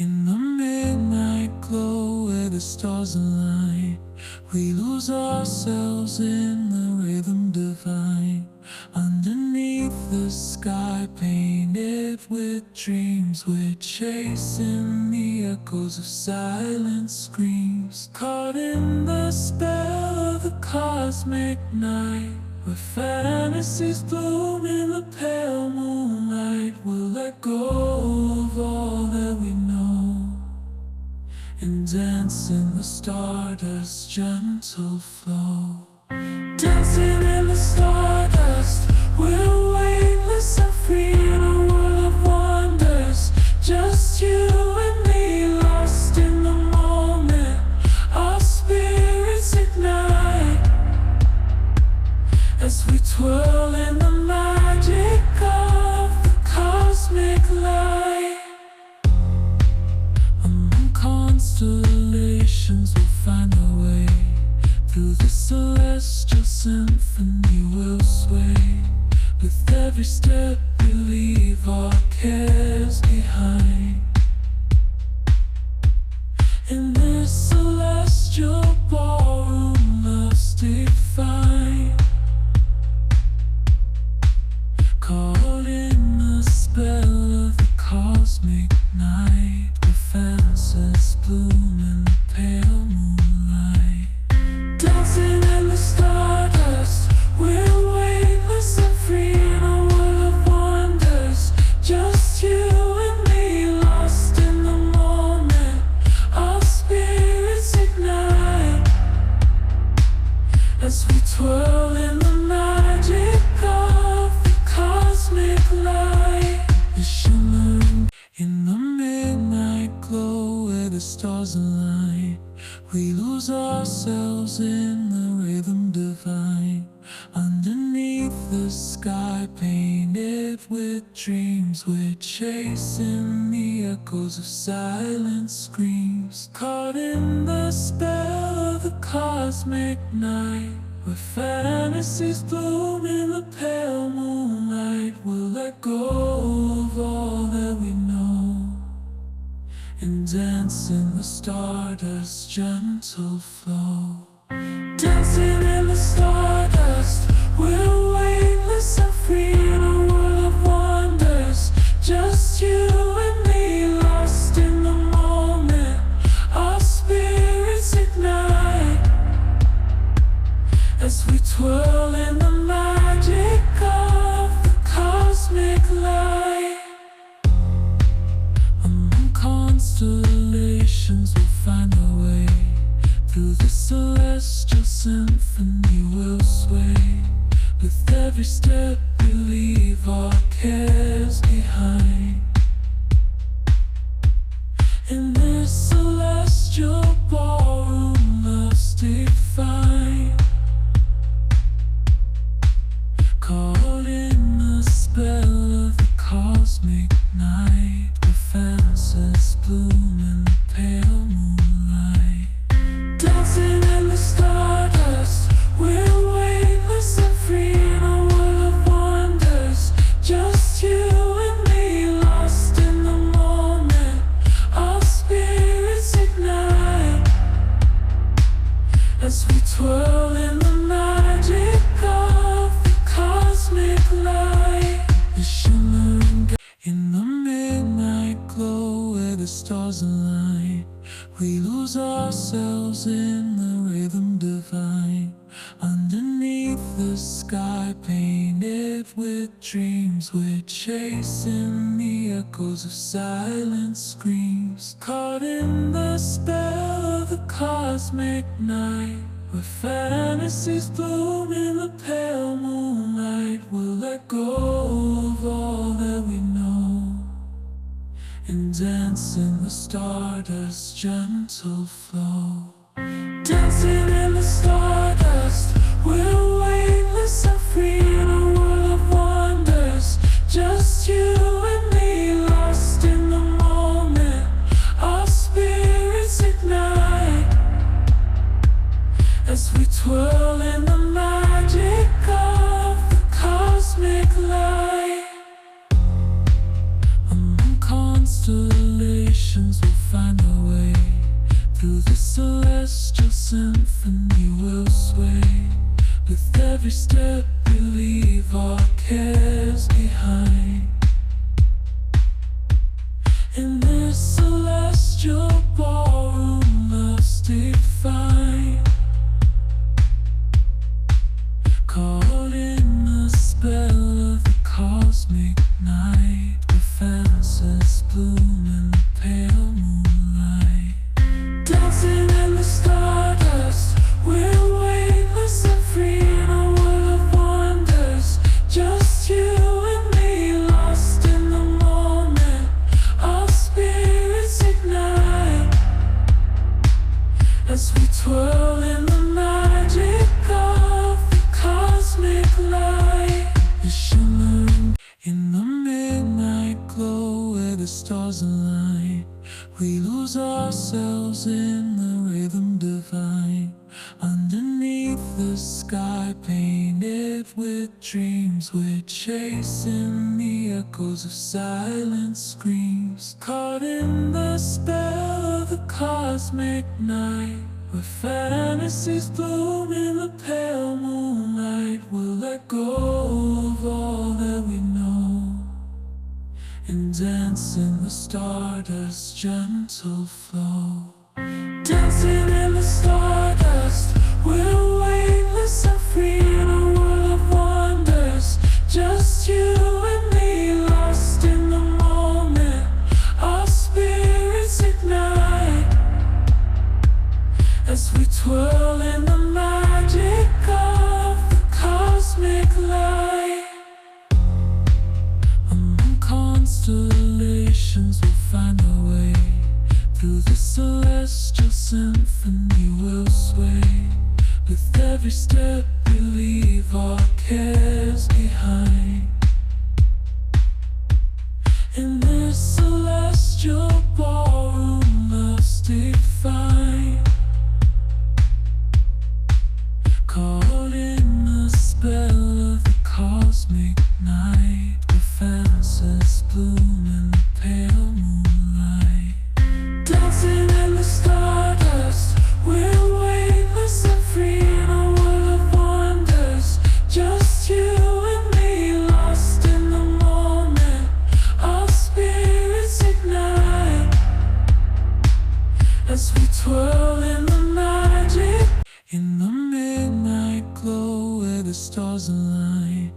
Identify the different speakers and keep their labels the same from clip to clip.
Speaker 1: In the midnight glow where the stars align, we lose ourselves in the rhythm divine. Underneath the sky painted with dreams, we're chasing the echoes of silent screams. Caught in the spell of the cosmic night, where fantasies bloom in the pale moonlight. We'll let go of all that we know and dance in the stardust's gentle flow. Dancing in the stardust, we're weightless and free in a world of wonders. Just you and me, lost in the moment. Our spirits ignite as we twirl in the magic of the cosmic light. Among constellations we'll find our way. Through the celestial symphony we'll sway. With every step we leave our cares behind. In this celestial ballroom love's defined. Caught in the spell of the cosmic night, where fantasies bloom in the pale moonlight. Dancing in the stardust, we're weightless and free in a world of wonders. Just you and me, lost in the moment. Our spirits ignite as we twirl in the magic of the cosmic light. The shimmering in the midnight glow where the stars align, we lose ourselves in the rhythm divine. Underneath the sky painted with dreams, we're chasing the echoes of silent screams. Caught in the spell of the cosmic night, where fantasies bloom in the pale moonlight. We'll let go of all that we know and dance in the stardust's gentle flow. Dancing in the stardust, we're weightless and free in a world of wonders. Just you and me, lost in the moment. Our spirits ignite as we twirl in the magic of the cosmic light. Among constellations we'll find our way. Through the celestial symphony we'll sway. With every step we leave our cares behind. In this celestial ballroom love's defined. Caught in the spell of the cosmic night, where fantasies bloom in the pale moonlight. Dancing in the stardust, we're weightless and free in a world of wonders. Just you and me, lost in the moment. Our spirits ignite as we twirl in the magic of the cosmic light. The shimmering in the midnight glow where the stars align, we lose ourselves in the rhythm divine. Underneath the sky painted with dreams, we're chasing the echoes of silent screams. Caught in the spell of the cosmic night, where fantasies bloom in the pale moonlight. We'll let go of all that we know and dance in the stardust's gentle flow. Dancing in the stardust, we're weightless and free in a world of wonders. Just you and me, lost in the moment. Our spirits ignite as we twirl in the magic of the cosmic light. Among constellations we'll celestial symphony will sway. With every step we leave our cares behind. In this celestial ballroom, love's defined. Caught in the spell of the cosmic night, where fantasies bloom in the pale moonlight. Dancing in the stardust, we're weightless and free in a world of wonders. Just you and me, lost in the moment. Our spirits ignite as we twirl in the magic of the cosmic light. We're shimmering in the midnight glow where the stars align. We lose ourselves in the rhythm divine. Underneath the sky painted with dreams, we're chasing the echoes of silent screams. Caught in the spell of the cosmic night, where fantasies bloom in the pale moonlight. We'll let go of all that we know and dance in the stardust's gentle flow. Dancing in the stardust, we're weightless and free in a world of wonders. Just you and me, lost in the moment. Our spirits ignite as we twirl in the magic of the cosmic light. Among constellations we'll find our way. Through the celestial symphony we'll sway. With every step we leave our cares behind. In this celestial ballroom, love's defined. Caught in the spell of the cosmic night, where fantasies bloom in the pale moonlight. Dancing in the stardust, we're weightless and free in a world of wonders. Just you and me, lost in the moment. Our spirits ignite as we twirl in the magic. In the midnight glow where the stars align,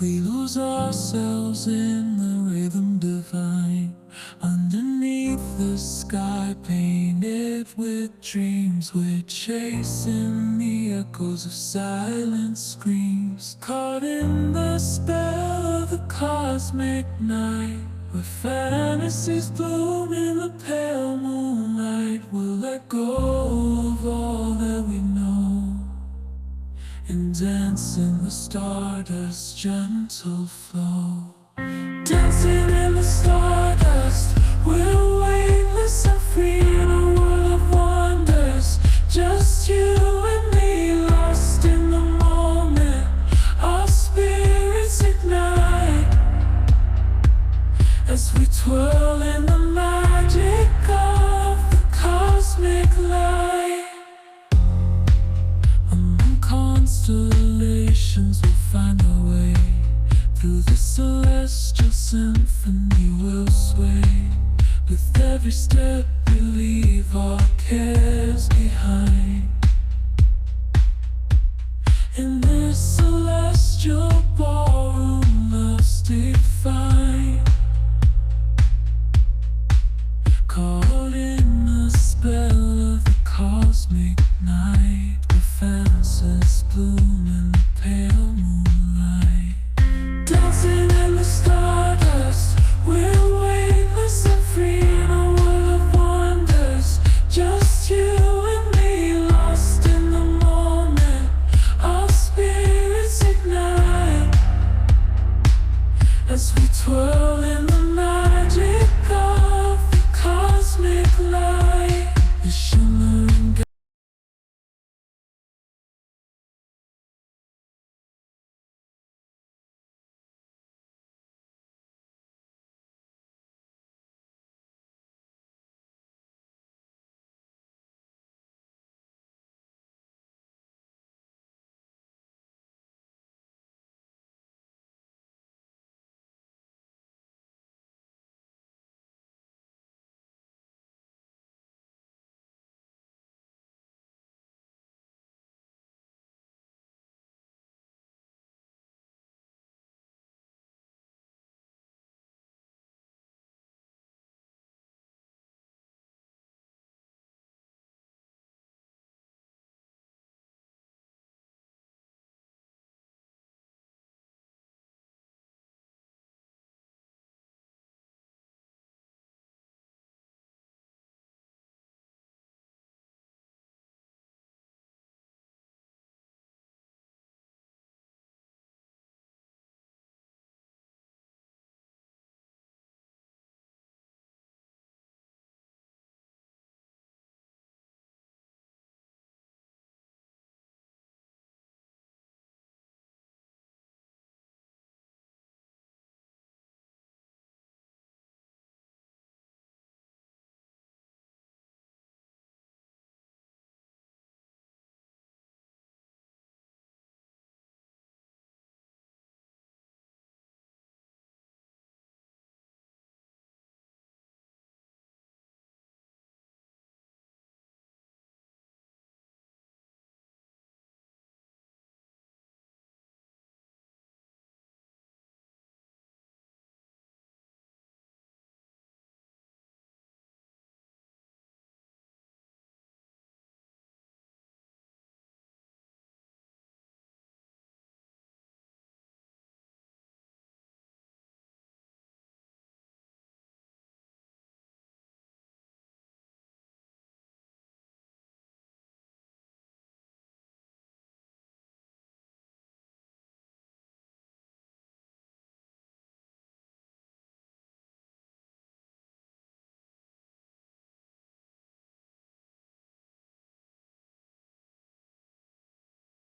Speaker 1: we lose ourselves in the rhythm divine. Underneath the sky painted with dreams, we're chasing the echoes of silent screams. Caught in the spell of the cosmic night, where fantasies bloom in the pale moonlight. We'll let go of all that we know and dance in the stardust's gentle flow. Dancing in the stardust, we're weightless and free in a world of wonders. Just you and me, lost in the moment. Our spirits ignite as we twirl in the magic of the cosmic light. Among constellations we'll find our way. Through the celestial symphony we'll sway. With every step we leave our cares behind.